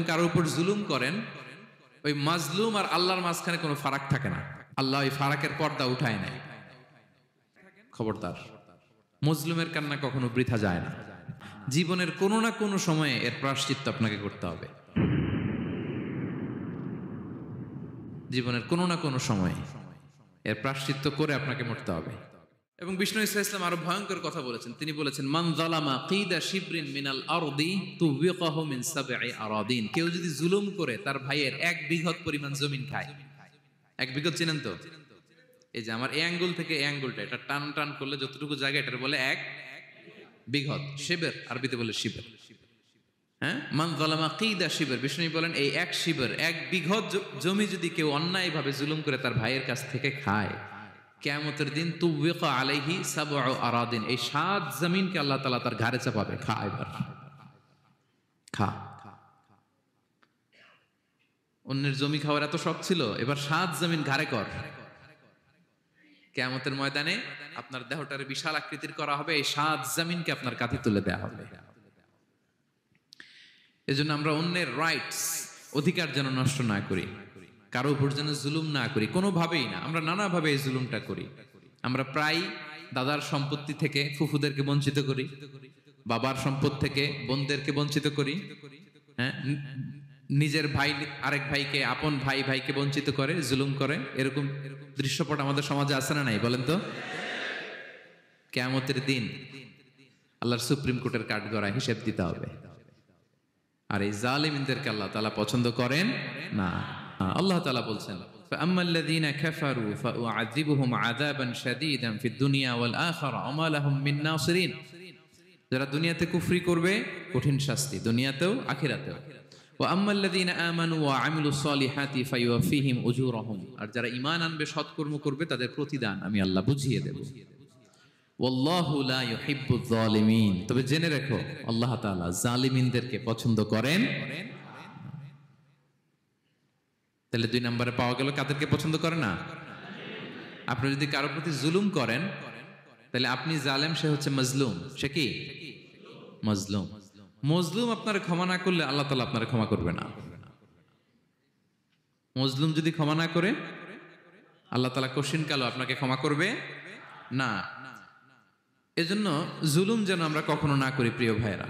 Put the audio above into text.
কারোর উপর জুলুম করেন, ওই মাজলুম আর আল্লাহর মাঝখানে কোনো ফারাক থাকে না। আল্লাহ ওই ফারাকের পর্দা উঠায় নেয়। খবরদার, মজলুমের কান্না কখনো বৃথা যায় না। জীবনের কোনো না কোনো সময়ে এর প্রায়শ্চিত্ত আপনাকে করতে হবে। জীবনের কোনো না কোনো সময়ে এর প্রায়শ্চিত্ত করে আপনাকে মরতে হবে। এবং বিষ্ণু ইসা ইসলাম আরো ভয়ঙ্কর কথা বলেছেন। তিনি বলেছেন, মান যালামা কিদা শিবরিন মিনাল আরদি তুবিকাহু মিন সাবঈ আরাদিন। কেউ যদি জুলুম করে তার ভাইয়ের 1 বিঘত পরিমাণ জমিন খায়। 1 বিঘত চিনেন তো? এই যে আমার এই আঙ্গুল থেকে এই আঙ্গুলটা, এটা টান টান করলে যতটুকু জায়গা, এটার বলে 1 বিঘত। শিবের আরবিতে বলে শিবের। হ্যাঁ, মান যালামা কিদা শিবর। বিষ্ণু বলেন, এই 1 শিবর, 1 বিঘত জমি যদি কেউ অন্যায়ভাবে জুলুম করে তার ভাইয়ের কাছ থেকে খায়, কিয়ামতের দিন তুবিকা আলাইহি সাবউ আরাদিন, এই 7 জমিনকে আল্লাহ তাআলা তার ঘাড়ে চাপাবে। খা, এবার খা। অন্যের জমি খাওয়ার এত শখ ছিল, এবার 7 জমিন ঘাড়ে কর। কিয়ামতের ময়দানে আপনার দেহটারে বিশাল আকৃতির করা হবে, এই 7 জমিনকে আপনার কাঁধে তুলে দেওয়া হবে। এজন্য আমরা অন্যের রাইটস, অধিকার যেন নষ্ট না করি, কারো উপর যেন জুলুম না করি, কোনোভাবেই না। আমরা নানাভাবে এই জুলুমটা করি। আমরা প্রায় দাদার সম্পত্তি থেকে ফুফুদেরকে বঞ্চিত করি, বাবার সম্পদ থেকে বোনদেরকে বঞ্চিত করি। হ্যাঁ, নিজের ভাই আরেক ভাইকে, আপন ভাই ভাইকে বঞ্চিত করে, জুলুম করে। এরকম দৃশ্যপট আমাদের সমাজে আছে না নাই বলেন তো? কিয়ামতের দিন আল্লাহর সুপ্রিম কোর্টের কাঠগড়ায় হিসেব দিতে হবে। আর এই জালিমদেরকে আল্লাহ তাআলা পছন্দ করেন না। আল্লাহ তাআলা বলছেন, ফাআম্মাল্লাযীনা কাফারু ফাউআযিবুহুম আযাবান শাদীদান ফিদ দুনিয়া ওয়াল আখিরা ওয়া মা লাহুম মিন নাসিরিন। যারা দুনিয়াতে কুফরি করবে, কঠিন শাস্তি দুনিয়াতেও আখিরাতেও। ওয়া আম্মাল্লাযীনা আমানু ওয়া আমিলুস সলিহাতি ফায়ুওয়াফিহিম উজুরাহুম। আর যারা ঈমান আনবে, সৎকর্ম করবে, তাদের প্রতিদান আমি আল্লাহ বুঝিয়ে দেব। ওয়াল্লাহু লা ইউহিব্বুয যালিমিন। তবে জেনে রেখো, আল্লাহ তাআলা জালিমিনদেরকে পছন্দ করেন। তাহলে 2 নম্বরে পাওয়া গেল কাদেরকে পছন্দ করে না? আপনি যদি কারো প্রতি জুলুম করেন, তাহলে আপনি জালেম, সে হচ্ছে মাজলুম। সে কি? মাজলুম। মজলুম আপনার ক্ষমা না করলে আল্লাহ তাআলা আপনার ক্ষমা করবে না। মজলুম যদি ক্ষমা না করে, আল্লাহ তাআলা কঠিন কালো আপনাকে ক্ষমা করবে না। এজন্য জুলুম যেন আমরা কখনো না করি প্রিয় ভাইরা।